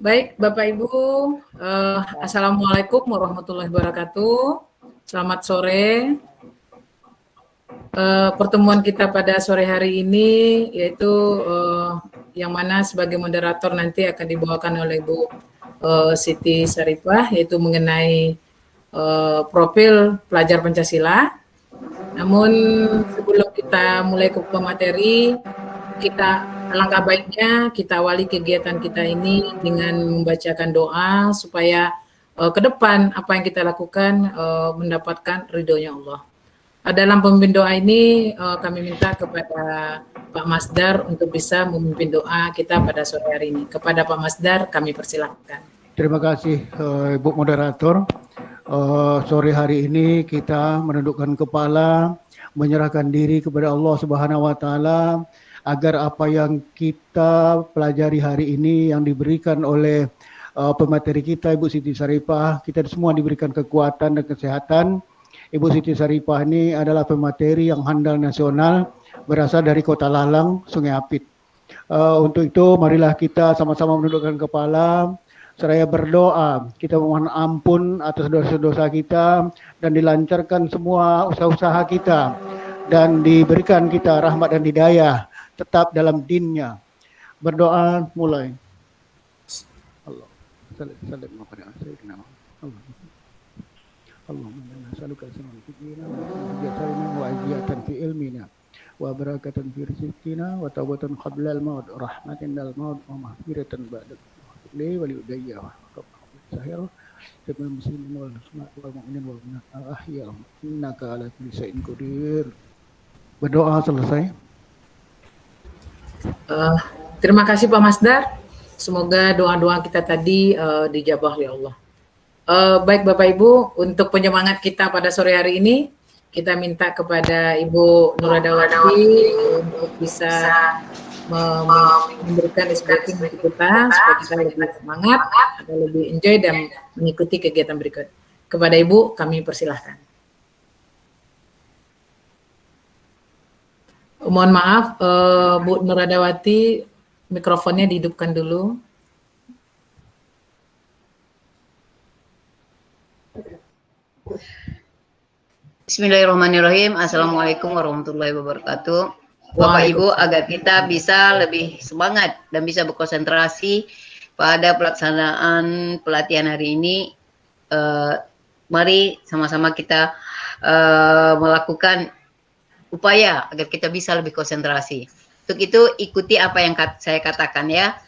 Baik, Bapak Ibu, Assalamualaikum warahmatullahi wabarakatuh. Selamat sore. Pertemuan kita pada sore hari ini yaitu yang mana sebagai moderator nanti akan dibawakan oleh Bu Siti Sarifah, yaitu mengenai profil pelajar Pancasila. Namun sebelum kita mulai ke materi, alangkah baiknya kita awali kegiatan kita ini dengan membacakan doa supaya ke depan apa yang kita lakukan mendapatkan ridhonya Allah. Dalam pemimpin doa ini kami minta kepada Pak Masdar untuk bisa memimpin doa kita pada sore hari ini. Kepada Pak Masdar kami persilahkan. Terima kasih Ibu Moderator. Sore hari ini kita menundukkan kepala, menyerahkan diri kepada Allah Subhanahu Wa Taala agar apa yang kita pelajari hari ini yang diberikan oleh pemateri kita Ibu Siti Sarifah, kita semua diberikan kekuatan dan kesehatan. Ibu Siti Sarifah ini adalah pemateri yang handal nasional, berasal dari Kota Lalang, Sungai Apit. Untuk itu marilah kita sama-sama menundukkan kepala, seraya berdoa, kita memohon ampun atas dosa-dosa kita dan dilancarkan semua usaha-usaha kita dan diberikan kita rahmat dan hidayah tetap dalam dinnya. Berdoa mulai. Allah. Allahumma nas'aluka salamatan fi dinina wa ajiyatan fi ilmina wa barakatan fi rizqina wa tawbatan qabla al-maut rahmatan dal maut wa maghfiratan ba'da li wa li udayya wa sahir sabal muslimin wal mu'minin wal mu'minat ahya innaka ala kulli shay'in qadir. Berdoa selesai. Terima kasih Pak Masdar. Semoga doa-doa kita tadi dijabah oleh Allah. Baik Bapak Ibu, untuk penyemangat kita pada sore hari ini, kita minta kepada Ibu Nuradawati untuk bisa memberikan speaking untuk kita supaya kita lebih semangat atau lebih enjoy dan mengikuti kegiatan berikut. Kepada Ibu kami persilahkan. Mohon maaf, Bu Nuradawati, mikrofonnya dihidupkan dulu. Bismillahirrahmanirrahim. Assalamualaikum warahmatullahi wabarakatuh. Bapak Ibu, agar kita bisa lebih semangat dan bisa berkonsentrasi pada pelaksanaan pelatihan hari ini, mari sama-sama kita melakukan upaya agar kita bisa lebih konsentrasi. Untuk itu ikuti apa yang saya katakan ya.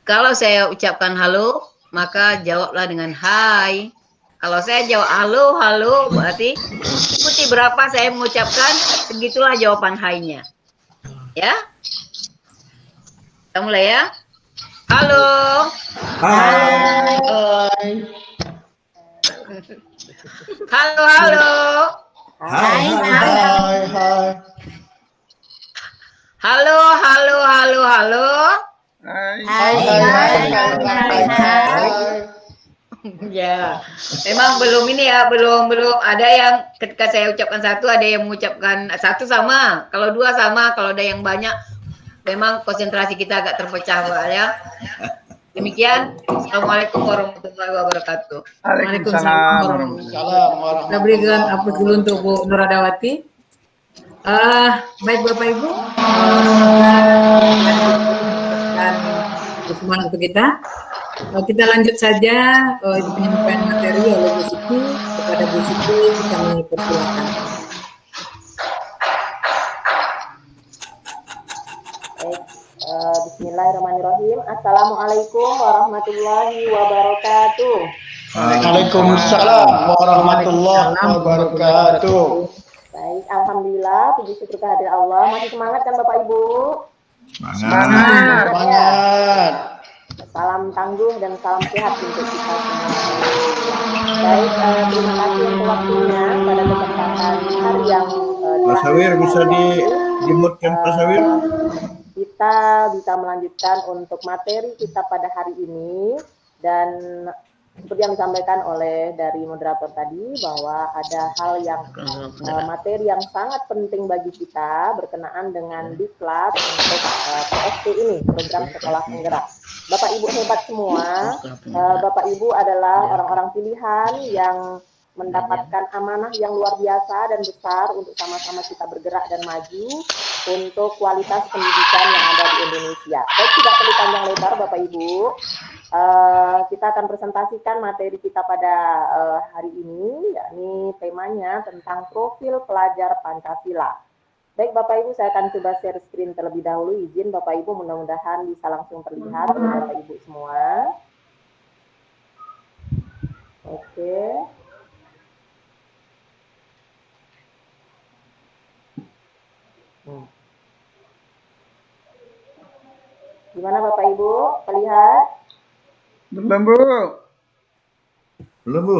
Kalau saya ucapkan halo, maka jawablah dengan hai. Kalau saya jawab halo, berarti ikuti berapa saya mengucapkan, segitulah jawaban hai-nya. Ya? Kita mulai ya. Halo. Hai. Halo, halo. Hai. Halo, halo, halo, halo. Hai. Ya, memang belum ini ya, belum ada yang ketika saya ucapkan satu, ada yang mengucapkan satu sama, kalau dua sama, kalau ada yang banyak, memang konsentrasi kita agak terpecah ya. Demikian, Assalamualaikum warahmatullahi wabarakatuh. Waalaikumsalam warahmatullahi wabarakatuh. Kita berikan aplaus dulu untuk Bu Nuradawati. Baik Bapak Ibu, dan semangat untuk kita. Kita lanjut saja penyampaian materi oleh Bu Siti. Kepada Bu Siti kami persilakan. Bismillahirrahmanirrahim. Assalamualaikum warahmatullahi wabarakatuh. Waalaikumsalam warahmatullahi wabarakatuh. Baik, alhamdulillah, puji syukur kehadirat Allah. Masih semangat kan Bapak Ibu? Semangat. Salam tangguh dan salam sehat untuk kita semua. Baik, terima kasih untuk waktunya pada kesempatan hari yang Pak Sawir bisa dimutkan Pak Sawir? Kita bisa melanjutkan untuk materi kita pada hari ini, dan seperti yang disampaikan oleh dari moderator tadi bahwa ada hal yang materi yang sangat penting bagi kita berkenaan dengan diklat untuk PSP ini, program sekolah penggerak. Bapak Ibu hebat semua, Bapak Ibu adalah orang-orang pilihan yang mendapatkan amanah yang luar biasa dan besar untuk sama-sama kita bergerak dan maju untuk kualitas pendidikan yang ada di Indonesia. Baik, tidak perlu panjang lebar Bapak Ibu, kita akan presentasikan materi kita pada hari ini, yakni temanya tentang profil pelajar Pancasila. Baik Bapak Ibu, saya akan coba share screen terlebih dahulu. Izin Bapak Ibu, mudah-mudahan bisa langsung terlihat Bapak Ibu semua. Oke. Gimana Bapak Ibu, terlihat? Belum Bu. Belum Bu.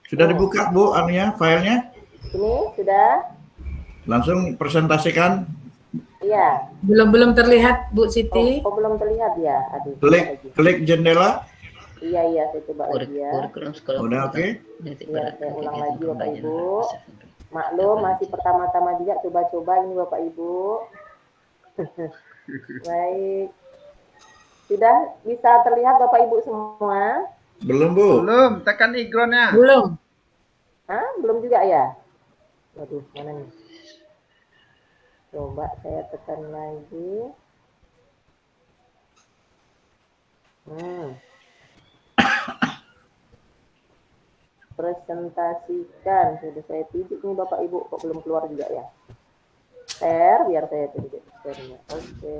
Sudah dibuka Bu anunya, filenya? Ini sudah? Langsung presentasikan. Iya. Belum terlihat Bu Siti. Oh, belum terlihat ya. Aduh. Klik jendela. Iya, saya coba lagi ya. Udah oke? Iya, saya ulang lagi Bapak Ibu. Maklum, masih pertama-tama juga coba-coba ini Bapak Ibu. Baik. Sudah bisa terlihat Bapak Ibu semua? Belum Bu. Belum, tekan ikronnya. Belum. Hah? Belum juga ya? Waduh, mana nih? Coba saya tekan lagi. Presentasikan. Sudah saya tunjuk nih Bapak Ibu, kok belum keluar juga ya? Share, biar saya tunjuk share-nya. Oke.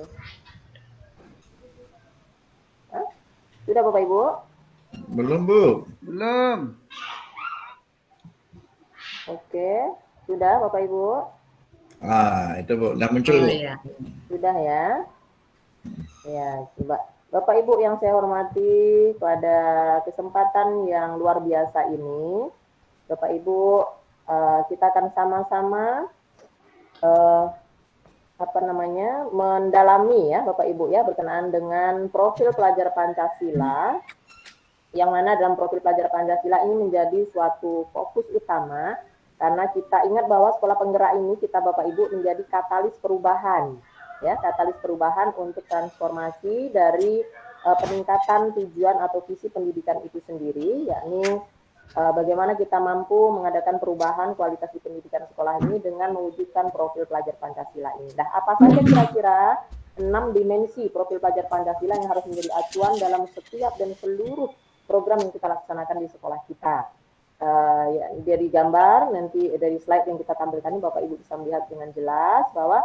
Hah? Sudah Bapak Ibu? Belum Bu. Belum. Oke. Sudah Bapak Ibu? Itu Bu, udah muncul Bu. Iya. Sudah ya? Ya, coba. Bapak Ibu yang saya hormati, pada kesempatan yang luar biasa ini, Bapak Ibu, kita akan sama-sama mendalami ya Bapak Ibu ya berkenaan dengan profil pelajar Pancasila, yang mana dalam profil pelajar Pancasila ini menjadi suatu fokus utama karena kita ingat bahwa sekolah penggerak ini kita Bapak Ibu menjadi katalis perubahan ya, katalis perubahan untuk transformasi dari peningkatan tujuan atau visi pendidikan itu sendiri, yakni bagaimana kita mampu mengadakan perubahan kualitas di pendidikan sekolah ini dengan mewujudkan profil pelajar Pancasila ini. Nah, apa saja kira-kira 6 dimensi profil pelajar Pancasila yang harus menjadi acuan dalam setiap dan seluruh program yang kita laksanakan di sekolah kita. Ya, dari gambar, nanti dari slide yang kita tampilkan ini Bapak Ibu bisa melihat dengan jelas bahwa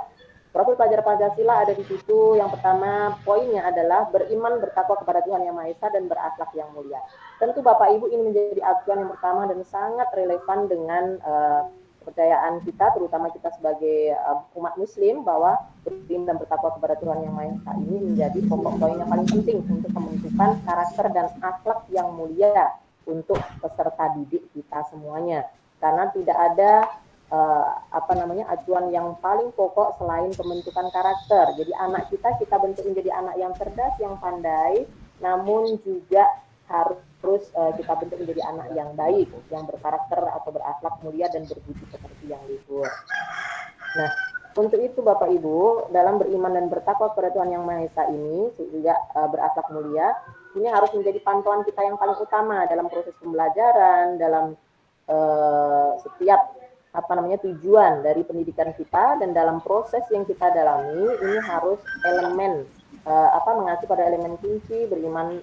profil pelajar Pancasila ada di situ. Yang pertama poinnya adalah beriman, bertakwa kepada Tuhan Yang Maha Esa dan berakhlak yang mulia. Tentu Bapak Ibu ini menjadi acuan yang pertama dan sangat relevan dengan kepercayaan kita, terutama kita sebagai umat Muslim, bahwa beriman dan bertakwa kepada Tuhan Yang Maha Esa ini menjadi pokok poin yang paling penting untuk menentukan karakter dan akhlak yang mulia untuk peserta didik kita semuanya. Karena tidak ada acuan yang paling pokok selain pembentukan karakter. Jadi anak kita bentuk menjadi anak yang cerdas, yang pandai, namun juga harus kita bentuk menjadi anak yang baik, yang berkarakter atau berakhlak mulia dan berbudi pekerti yang luhur. Nah, untuk itu Bapak Ibu, dalam beriman dan bertakwa kepada Tuhan Yang Maha Esa ini juga berakhlak mulia, ini harus menjadi pantauan kita yang paling utama dalam proses pembelajaran, dalam setiap tujuan dari pendidikan kita, dan dalam proses yang kita dalami ini harus elemen mengacu pada elemen kunci beriman,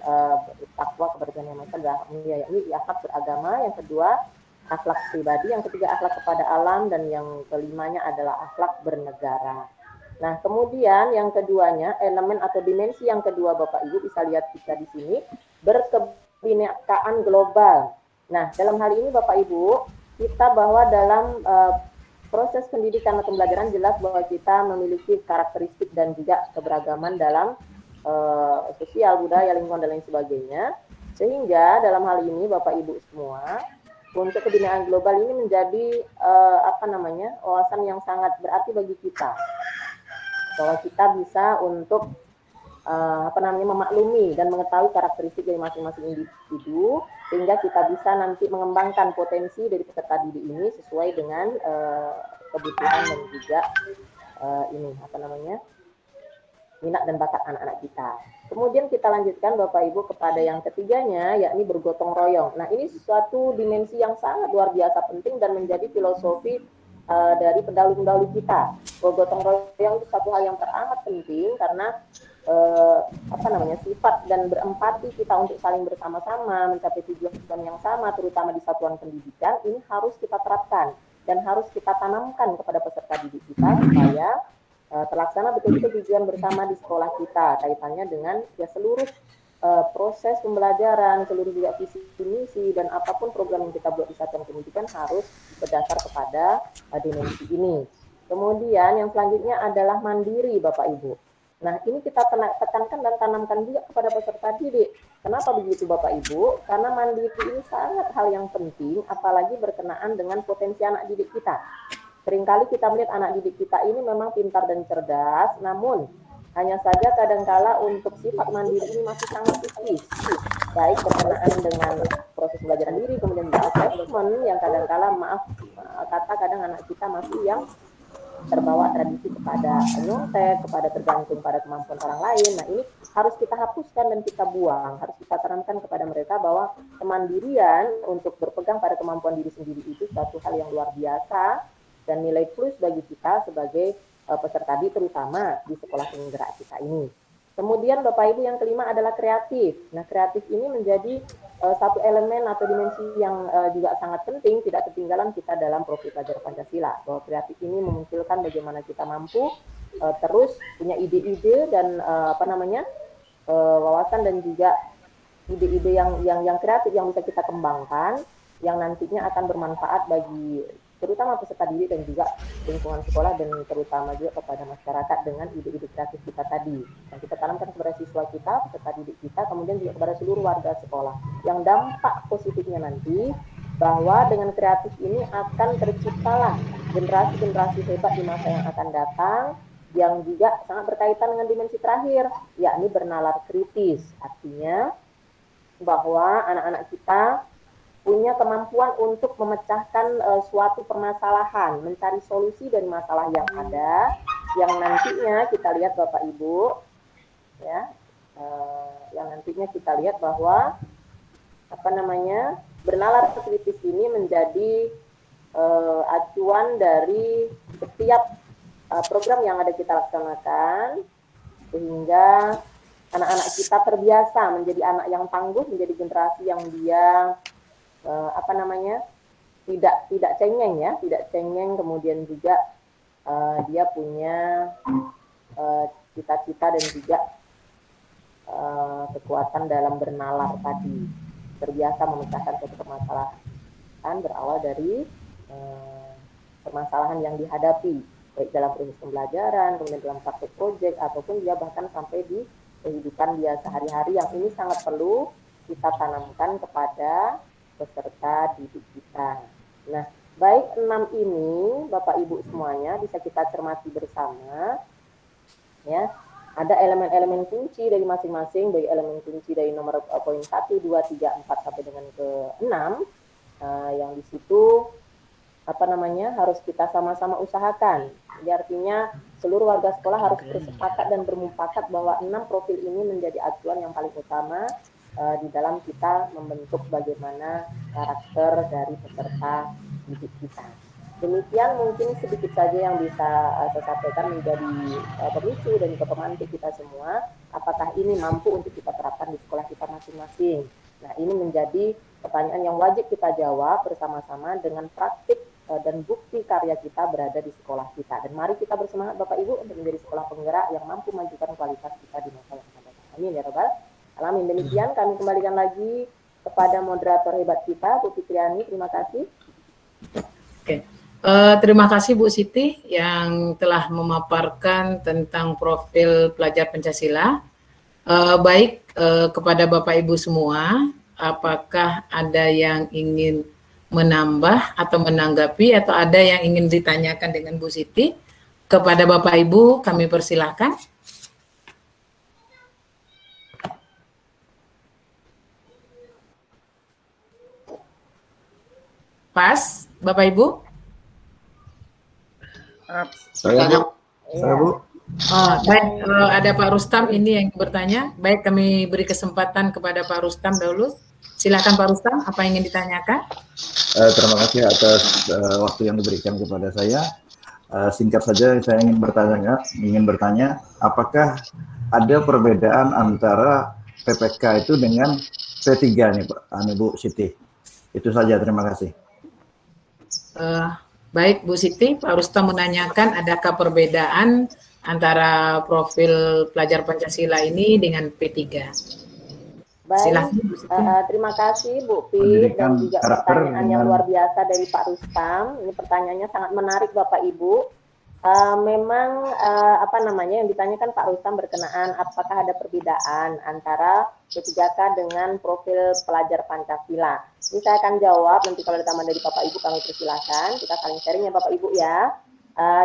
bertakwa kepada Tuhan Yang Maha Esa, yakni akhlak beragama, yang kedua akhlak pribadi, yang ketiga akhlak kepada alam, dan yang kelimanya adalah akhlak bernegara. Nah, kemudian yang keduanya, elemen atau dimensi yang kedua Bapak Ibu bisa lihat kita di sini, berkebinekaan global. Nah, dalam hal ini Bapak Ibu, kita bahwa dalam proses pendidikan atau pembelajaran jelas bahwa kita memiliki karakteristik dan juga keberagaman dalam sosial, budaya, lingkungan, dan lain sebagainya. Sehingga dalam hal ini Bapak Ibu semua, untuk kebinaan global ini menjadi wawasan yang sangat berarti bagi kita. Bahwa kita bisa untuk memaklumi dan mengetahui karakteristik dari masing-masing individu, sehingga kita bisa nanti mengembangkan potensi dari peserta didik ini sesuai dengan kebutuhan dan juga minat dan bakat anak-anak kita. Kemudian kita lanjutkan Bapak Ibu kepada yang ketiganya, yakni bergotong royong. Nah, ini suatu dimensi yang sangat luar biasa penting dan menjadi filosofi dari pendahulu-pendahulu kita. Bergotong royong itu satu hal yang teramat penting karena sifat dan berempati kita untuk saling bersama-sama mencapai tujuan yang sama, terutama di satuan pendidikan, ini harus kita terapkan dan harus kita tanamkan kepada peserta didik kita supaya terlaksana betul-betul tujuan bersama di sekolah kita, kaitannya dengan seluruh proses pembelajaran, seluruh juga visi misi dan apapun program yang kita buat di satuan pendidikan harus berdasar kepada dimensi ini. Kemudian yang selanjutnya adalah mandiri Bapak Ibu. Nah, ini kita tekankan dan tanamkan juga kepada peserta didik. Kenapa begitu Bapak Ibu? Karena mandiri ini sangat hal yang penting, apalagi berkenaan dengan potensi anak didik kita. Seringkali kita melihat anak didik kita ini memang pintar dan cerdas, namun hanya saja kadangkala untuk sifat mandiri ini masih sangat tipis. Baik berkenaan dengan proses pembelajaran diri, kemudian juga assessment yang kadangkala kadang anak kita masih yang terbawa tradisi kepada nyontek, kepada tergantung pada kemampuan orang lain. Nah, ini harus kita hapuskan dan kita buang. Harus kita tanamkan kepada mereka bahwa kemandirian untuk berpegang pada kemampuan diri sendiri itu suatu hal yang luar biasa dan nilai plus bagi kita sebagai peserta didik, terutama di sekolah penggerak kita ini. Kemudian Bapak Ibu yang kelima adalah kreatif. Nah, kreatif ini menjadi satu elemen atau dimensi yang juga sangat penting, tidak ketinggalan kita dalam profil pelajar Pancasila. Bahwa kreatif ini memunculkan bagaimana kita mampu terus punya ide-ide dan wawasan dan juga ide-ide yang kreatif yang bisa kita kembangkan, yang nantinya akan bermanfaat bagi terutama peserta didik dan juga lingkungan sekolah dan terutama juga kepada masyarakat dengan ide-ide kreatif kita tadi. Yang kita tanamkan kepada siswa kita, peserta didik kita, kemudian juga kepada seluruh warga sekolah. Yang dampak positifnya nanti bahwa dengan kreatif ini akan terciptalah generasi-generasi hebat di masa yang akan datang yang juga sangat berkaitan dengan dimensi terakhir, yakni bernalar kritis. Artinya bahwa anak-anak kita punya kemampuan untuk memecahkan suatu permasalahan, mencari solusi dari masalah yang ada, yang nantinya kita lihat Bapak Ibu, yang nantinya kita lihat bahwa bernalar kritis ini menjadi acuan dari setiap program yang ada kita laksanakan, sehingga anak-anak kita terbiasa menjadi anak yang tangguh, menjadi generasi yang dia tidak cengeng, kemudian juga dia punya cita-cita dan juga kekuatan dalam bernalar tadi, terbiasa memecahkan suatu permasalahan berawal dari permasalahan yang dihadapi baik dalam proses pembelajaran, kemudian dalam praktek proyek ataupun dia bahkan sampai di kehidupan dia sehari-hari, yang ini sangat perlu kita tanamkan kepada peserta didik kita. Nah, baik 6 ini Bapak Ibu semuanya bisa kita cermati bersama, ya. Ada elemen-elemen kunci dari masing-masing, baik elemen kunci dari nomor poin 1, 2, 3, 4 sampai dengan ke 6, yang di situ harus kita sama-sama usahakan. Jadi artinya seluruh warga sekolah harus bersepakat dan bermufakat bahwa 6 profil ini menjadi acuan yang paling utama di dalam kita membentuk bagaimana karakter dari peserta didik kita. Demikian mungkin sedikit saja yang bisa saya sampaikan menjadi pemicu dan juga pemantik kita semua. Apakah ini mampu untuk kita terapkan di sekolah kita masing-masing? Nah, ini menjadi pertanyaan yang wajib kita jawab bersama-sama dengan praktik dan bukti karya kita berada di sekolah kita. Dan mari kita bersemangat Bapak Ibu untuk menjadi sekolah penggerak yang mampu memajukan kualitas kita di masa yang akan datang. Amin ya Rabbal Alamin. Demikian kami kembalikan lagi kepada moderator hebat kita, Bu Fitriani. Terima kasih. Oke. Terima kasih Bu Siti yang telah memaparkan tentang profil pelajar Pancasila. Kepada Bapak Ibu semua, apakah ada yang ingin menambah atau menanggapi atau ada yang ingin ditanyakan dengan Bu Siti? Kepada Bapak Ibu kami persilahkan. Pas, Bapak Ibu? Saya Bu. Saya Bu. Oh, baik, ada Pak Rustam ini yang bertanya. Baik, kami beri kesempatan kepada Pak Rustam dahulu. Silakan Pak Rustam, apa yang ingin ditanyakan? Terima kasih atas waktu yang diberikan kepada saya. Singkat saja saya ingin bertanya, apakah ada perbedaan antara PPK itu dengan P3 nih Pak, Bu Siti? Itu saja, terima kasih. Baik Bu Siti, Pak Rustam menanyakan adakah perbedaan antara profil pelajar Pancasila ini dengan P3? Baik, Silakan Bu Siti. terima kasih Bu Pit Pendidikan dan juga karakter pertanyaan yang dengan- luar biasa dari Pak Rustam. Ini pertanyaannya sangat menarik Bapak Ibu. Memang apa namanya yang ditanyakan Pak Rustam berkenaan apakah ada perbedaan antara P3K dengan profil pelajar Pancasila. Ini saya akan jawab, nanti kalau ada tambahan dari Bapak Ibu kami persilahkan, kita saling sharing ya Bapak Ibu ya.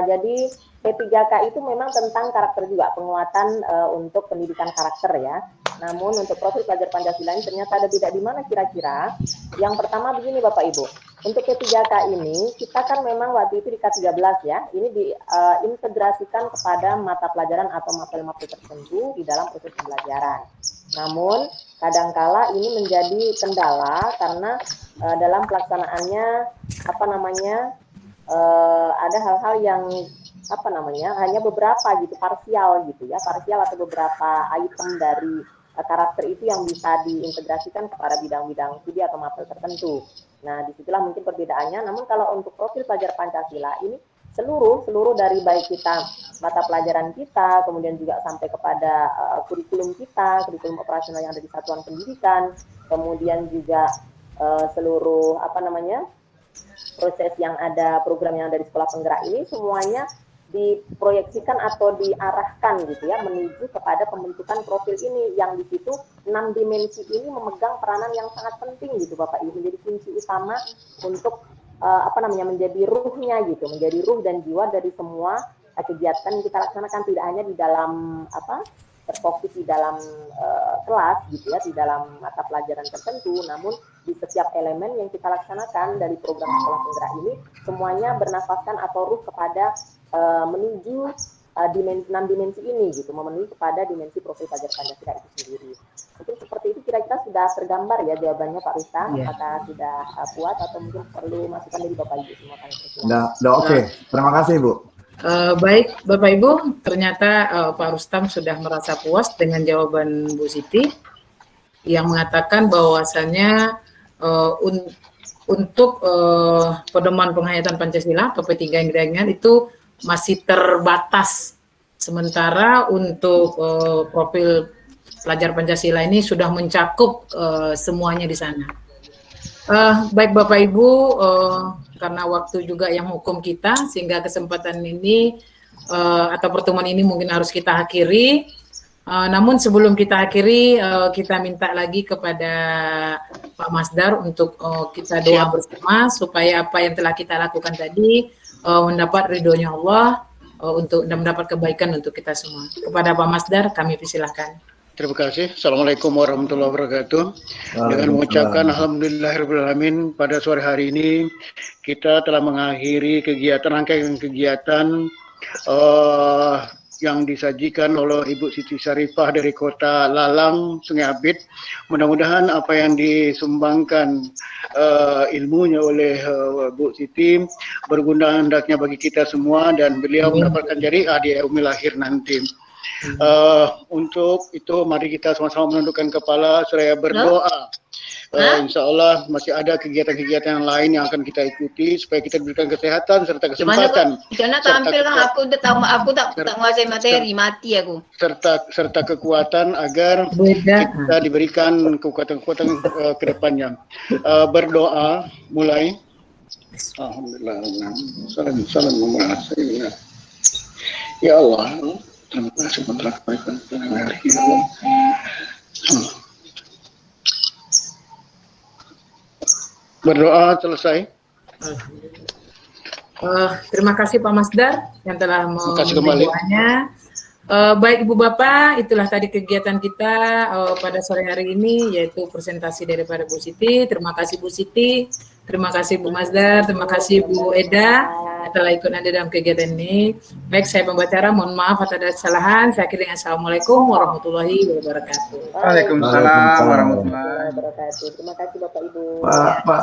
Jadi P3K itu memang tentang karakter juga, penguatan untuk pendidikan karakter ya. Namun untuk profil pelajar Pancasila ini ternyata ada beda di mana kira-kira. Yang pertama begini Bapak Ibu, untuk P3K ini kita kan memang waktu itu di K13 ya, ini diintegrasikan kepada mata pelajaran atau mapel-mapel tertentu di dalam proses pembelajaran. Namun kadangkala ini menjadi kendala karena dalam pelaksanaannya apa namanya ada hal-hal yang apa namanya hanya beberapa gitu parsial gitu ya, parsial atau beberapa item dari karakter itu yang bisa diintegrasikan kepada bidang-bidang studi atau mapel tertentu. Nah, disitulah mungkin perbedaannya. Namun kalau untuk profil pelajar Pancasila ini seluruh dari baik kita mata pelajaran kita, kemudian juga sampai kepada kurikulum kita, kurikulum operasional yang ada di satuan pendidikan, kemudian juga seluruh apa namanya proses yang ada, program yang ada di sekolah penggerak ini semuanya diproyeksikan atau diarahkan gitu ya menuju kepada pembentukan profil ini yang di situ 6 dimensi ini memegang peranan yang sangat penting gitu Bapak Ibu, menjadi kunci utama untuk apa namanya menjadi ruhnya gitu, menjadi ruh dan jiwa dari semua kegiatan yang kita laksanakan, tidak hanya di dalam apa terfokus di dalam kelas gitu ya, di dalam mata pelajaran tertentu, namun di setiap elemen yang kita laksanakan dari program sekolah penggerak ini semuanya bernafaskan atau ruh kepada menuju 6 dimensi ini gitu, memenuhi kepada dimensi profil pelajar Pancasila itu sendiri. Mungkin seperti itu kira-kira sudah tergambar ya jawabannya Pak Rustam, apakah sudah puas atau mungkin perlu masukan dari Bapak Ibu semua? Udah oke. Terima kasih Bu. Baik Bapak Ibu, ternyata Pak Rustam sudah merasa puas dengan jawaban Bu Siti yang mengatakan bahwasannya untuk pedoman penghayatan Pancasila atau P3 yang diingat itu masih terbatas, sementara untuk profil pelajar Pancasila ini sudah mencakup semuanya di sana. Baik Bapak Ibu, karena waktu juga yang hukum kita, sehingga kesempatan ini atau pertemuan ini mungkin harus kita akhiri. Namun sebelum kita akhiri, kita minta lagi kepada Pak Masdar untuk kita doa bersama supaya apa yang telah kita lakukan tadi mendapat ridhonya Allah untuk mendapat kebaikan untuk kita semua. Kepada Pak Masdar, kami persilahkan. Terima kasih. Assalamualaikum warahmatullahi wabarakatuh. Dengan mengucapkan alhamdulillahirrahmanirrahim, pada sore hari ini kita telah mengakhiri rangkaian kegiatan yang disajikan oleh Ibu Siti Sarifah dari Kota Lalang, Sungai Abit. Mudah-mudahan apa yang disumbangkan ilmunya oleh Bu Siti berguna hendaknya bagi kita semua dan beliau mendapatkan jariah di yaumil akhir nanti. Untuk itu mari kita sama-sama menundukkan kepala seraya berdoa. Insya Allah masih ada kegiatan-kegiatan yang lain yang akan kita ikuti supaya kita diberikan kesehatan serta kesempatan. Gimana tampil kan aku tak menguasai materi, mati aku. Serta kekuatan agar kita diberikan kekuatan-kekuatan ke depannya. Berdoa mulai. Alhamdulillah. Salam. Ya Allah, terima kasih telah kebaikan hari ini. Berdoa selesai. Terima kasih Pak Masdar yang telah membuatnya. Baik Ibu Bapak, itulah tadi kegiatan kita pada sore hari ini, yaitu presentasi daripada Bu Siti. Terima kasih Bu Siti Terima kasih Bu Mazdar, terima kasih Bu Eda telah ikut nanti dalam kegiatan ini. Baik, saya pembicara, mohon maaf atas ada kesalahan. Saya akhiri dengan Assalamualaikum warahmatullahi wabarakatuh. Waalaikumsalam warahmatullahi wabarakatuh. Terima kasih Bapak Ibu. Pak